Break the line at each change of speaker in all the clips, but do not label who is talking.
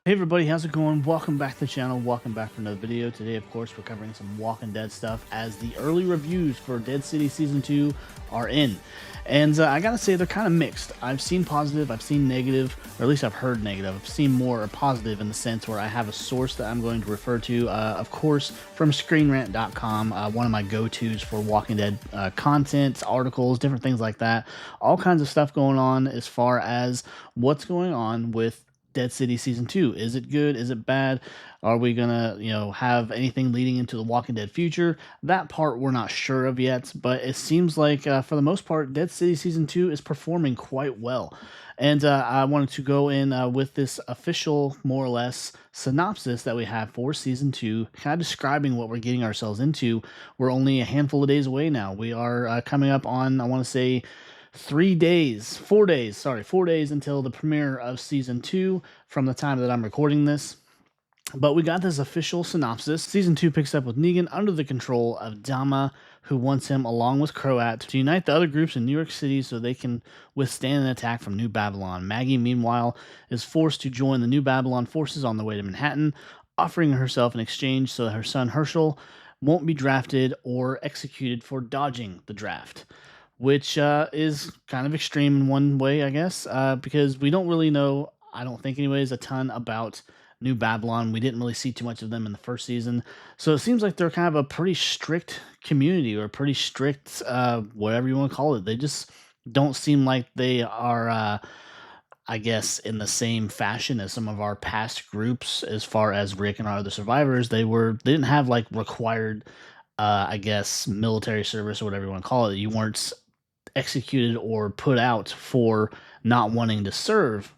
Hey everybody, how's it going? Welcome back to the channel. Welcome back for another video. Today, of course, we're covering some Walking Dead stuff as the early reviews for Dead City Season 2 are in. And I gotta say, they're kind of mixed. I've seen positive, I've seen negative, or at least I've heard negative. I've seen more positive in the sense where I have a source that I'm going to refer to, of course, from ScreenRant.com, one of my go-tos for Walking Dead content, articles, different things like that. All kinds of stuff going on as far as what's going on with Dead City Season 2. Is it good? Is it bad? Are we gonna, have anything leading into the Walking Dead future? That part we're not sure of yet, but it seems like for the most part, Dead City Season 2 is performing quite well. And I wanted to go in with this official, more or less, synopsis that we have for Season 2, kind of describing what we're getting ourselves into. We're only a handful of days away now. We are coming up on, I want to say, 4 days until the premiere of Season 2 from the time that I'm recording this. But we got this official synopsis. Season 2 picks up with Negan under the control of Dama, who wants him, along with Croat, to unite the other groups in New York City so they can withstand an attack from New Babylon. Maggie, meanwhile, is forced to join the New Babylon forces on their way to Manhattan, offering herself in exchange so that her son Herschel won't be drafted or executed for dodging the draft, which is kind of extreme in one way, I guess, because we don't really know, I don't think anyways, a ton about New Babylon. We didn't really see too much of them in the first season. So it seems like they're kind of a pretty strict community, or a pretty strict, whatever you want to call it. They just don't seem like they are, I guess, in the same fashion as some of our past groups as far as Rick and our other survivors. They didn't have like required, I guess, military service or whatever you want to call it. You weren't executed or put out for not wanting to serve.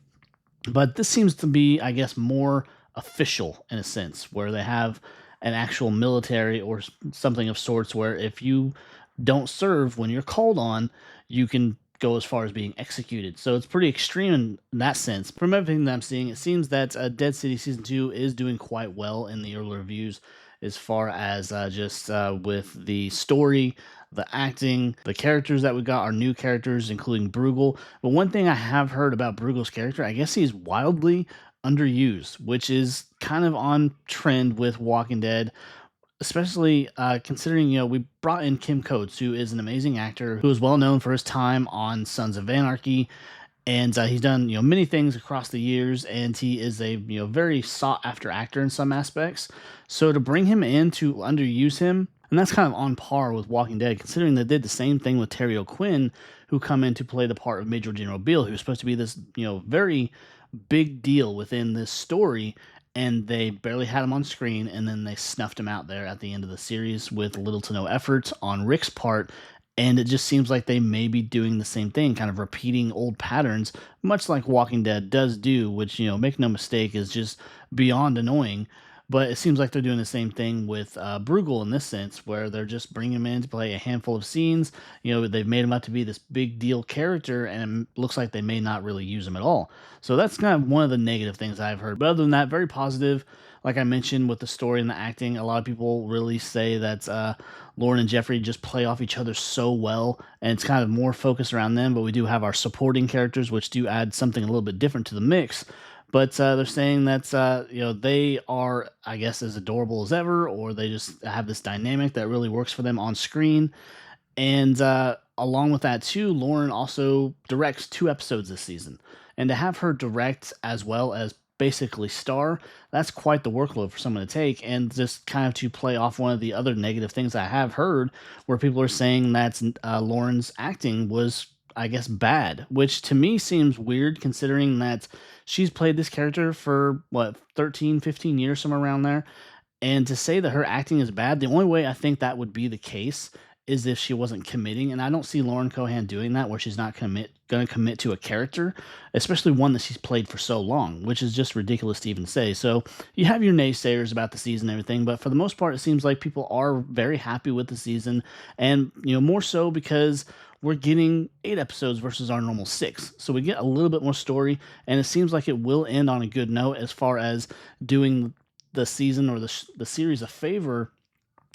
But this seems to be, I guess, more official in a sense, where they have an actual military or something of sorts, where if you don't serve when you're called on, you can go as far as being executed. So it's pretty extreme in that sense. From everything that I'm seeing, it seems that Dead City Season 2 is doing quite well in the early reviews as far as just with the story, the acting, the characters that we got are new characters, including Bruegel. But one thing I have heard about Bruegel's character, I guess he's wildly underused, which is kind of on trend with Walking Dead, especially considering, we brought in Kim Coates, who is an amazing actor, who is well known for his time on Sons of Anarchy, and he's done many things across the years, and he is a very sought after actor in some aspects. So to bring him in to underuse him, and that's kind of on par with Walking Dead, considering they did the same thing with Terry O'Quinn, who come in to play the part of Major General Beale, who's supposed to be this very big deal within this story, and they barely had him on screen, and then they snuffed him out there at the end of the series with little to no effort on Rick's part. And it just seems like they may be doing the same thing, kind of repeating old patterns, much like Walking Dead does do, which, make no mistake, is just beyond annoying. But it seems like they're doing the same thing with Bruegel in this sense, where they're just bringing him in to play a handful of scenes. They've made him out to be this big deal character, and it looks like they may not really use him at all. So that's kind of one of the negative things I've heard. But other than that, very positive. Like I mentioned with the story and the acting, a lot of people really say that Lauren and Jeffrey just play off each other so well, and it's kind of more focused around them. But we do have our supporting characters, which do add something a little bit different to the mix. But they're saying that they are, I guess, as adorable as ever, or they just have this dynamic that really works for them on screen. And along with that too, Lauren also directs 2 episodes this season, and to have her direct as well as basically star, that's quite the workload for someone to take. And just kind of to play off one of the other negative things I have heard, where people are saying that Lauren's acting was, I guess, bad, which to me seems weird, considering that she's played this character for, what, 13, 15 years, somewhere around there. And to say that her acting is bad, the only way I think that would be the case is if she wasn't committing. And I don't see Lauren Cohan doing that, where she's not going to commit to a character, especially one that she's played for so long, which is just ridiculous to even say. So you have your naysayers about the season and everything, but for the most part, it seems like people are very happy with the season. And, more so because we're getting 8 episodes versus our normal 6. So we get a little bit more story, and it seems like it will end on a good note as far as doing the season or the series a favor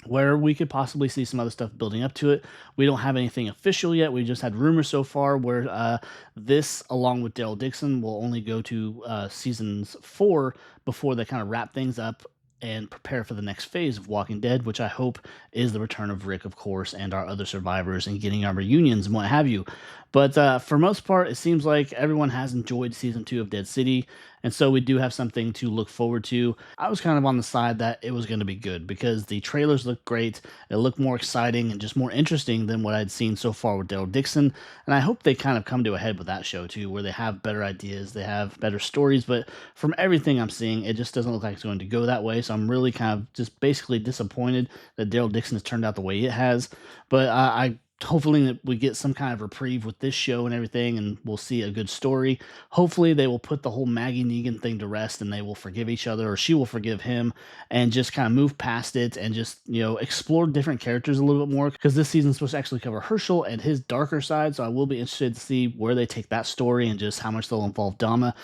where we could possibly see some other stuff building up to it. We don't have anything official yet. We just had rumors so far where this, along with Daryl Dixon, will only go to seasons 4 before they kind of wrap things up and prepare for the next phase of Walking Dead, which I hope is the return of Rick, of course, and our other survivors and getting our reunions and what have you. But for most part, it seems like everyone has enjoyed season 2 of Dead City, and so we do have something to look forward to. I was kind of on the side that it was going to be good because the trailers looked great. It looked more exciting and just more interesting than what I'd seen so far with Daryl Dixon. And I hope they kind of come to a head with that show too, where they have better ideas, they have better stories. But from everything I'm seeing, it just doesn't look like it's going to go that way. So I'm really kind of just basically disappointed that Daryl Dixon has turned out the way it has. But I hopefully that we get some kind of reprieve with this show and everything, and we'll see a good story. Hopefully they will put the whole Maggie Negan thing to rest, and they will forgive each other, or she will forgive him, and just kind of move past it and just, explore different characters a little bit more, because this season's supposed to actually cover Herschel and his darker side. So I will be interested to see where they take that story and just how much they'll involve Dama,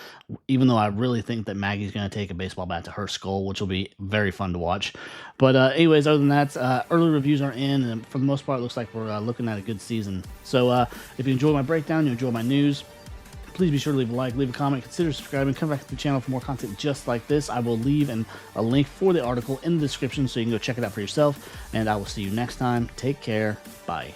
even though I really think that Maggie's going to take a baseball bat to her skull, which will be very fun to watch. But anyways, other than that, early reviews are in, and for the most part, it looks like we're looking at a good season. So if you enjoy my breakdown, you enjoy my news, please be sure to leave a like, leave a comment, consider subscribing, come back to the channel for more content just like this. I will leave a link for the article in the description so you can go check it out for yourself, and I will see you next time. Take care. Bye.